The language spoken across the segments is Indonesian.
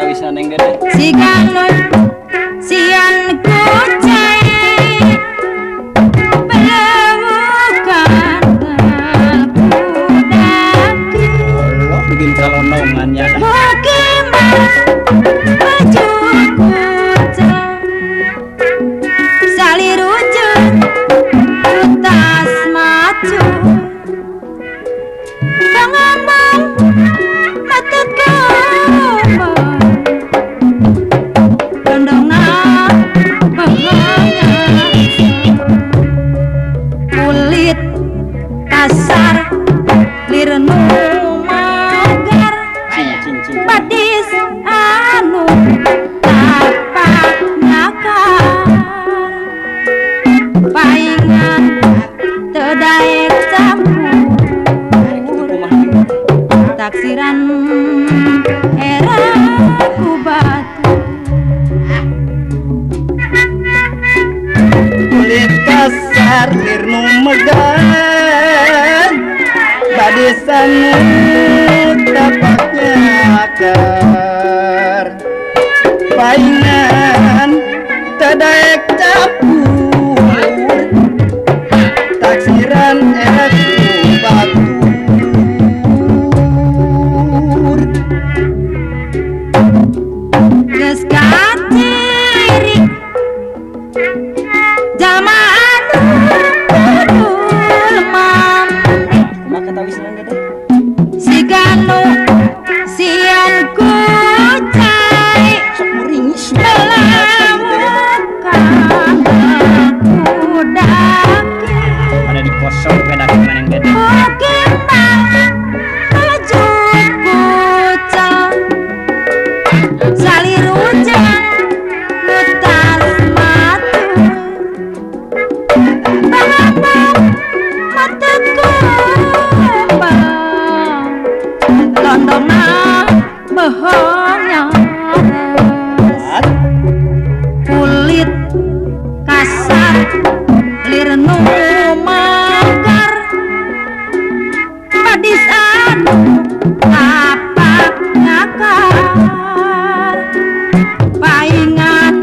katawisan yang gede. Si galon sian kucai pelukan budaki Allah bikin kalonongannya dah. bagaimana baju kucai sali rujuk utas maju pengambang matut koma Gondongan kulit kasar lirnu magar badis anu tapak nyakar paingan tedaek campur taksiran era kubatu Kulit kasar lirnu megan badisan tapaknya akar paingan tedaek capur taksiran erat batur geus kaciri jalma anu kudul mandi maka tawisan gede. si ganu sian kucai Sok meringis melakukan kudaki ada di kosong beda gimana yang gede. bagaimana baju kucai sali rujang lutas matu bangun matut kumbang londona bohongnya kulit kasar lirnu magar badis anu apa ngakar paingan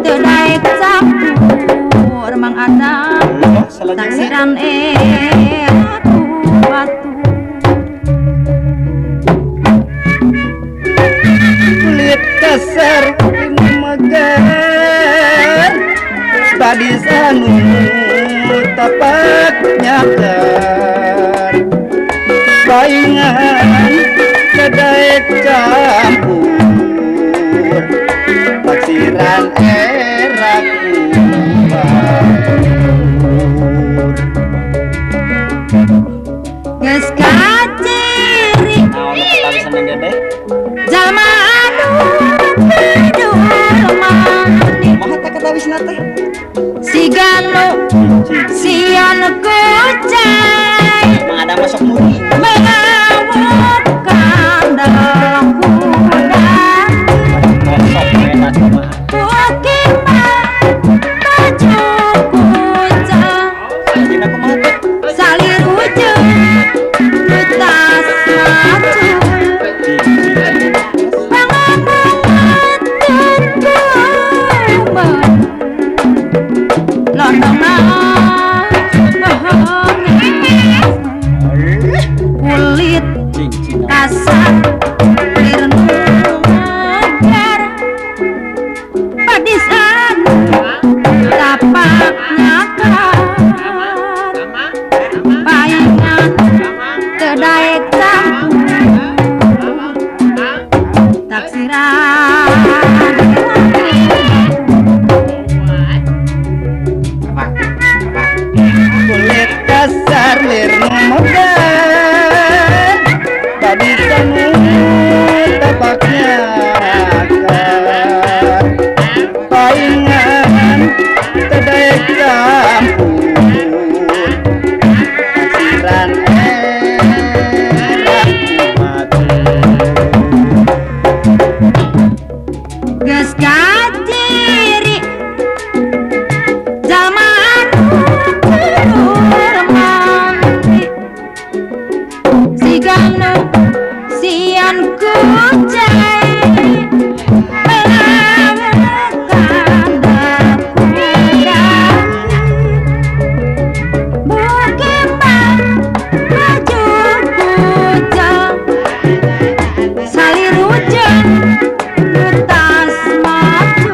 tedaek campur mang ada Allah salah taksiran aku batu kulit kasar lirnu megan badisan tapak nyakar paingan kedaek campur taksiran erat batur geus kaciri nah ono katawisan yang gede. jalma anu kudul mandi Maha tak katawisan teh. si ganu sian kucai Emang ada masuk muri. mengawupkan dalam kuda Kosong beda cuma. bagaimana baju kucai Tidak kumaha teh. sali rujuk lutas maju kulit Cincin. kasar lirnu magar badis anu tapak nyakar paingan tedaek campur taksiran Kulit kasar lirnu megan badisan tapaknya akar paingan tedaek campur taksiran erat batur hujan tas maju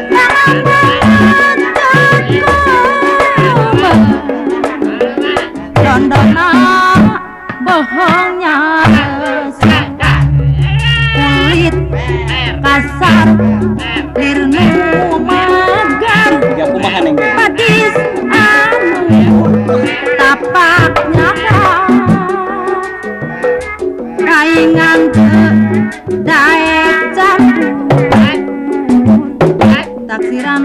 dalam mataku dondona bohongnya kulit kasar lirnu magar Ya kumaha neng. padis anu tapaknya kaingan ke daek candu taksiran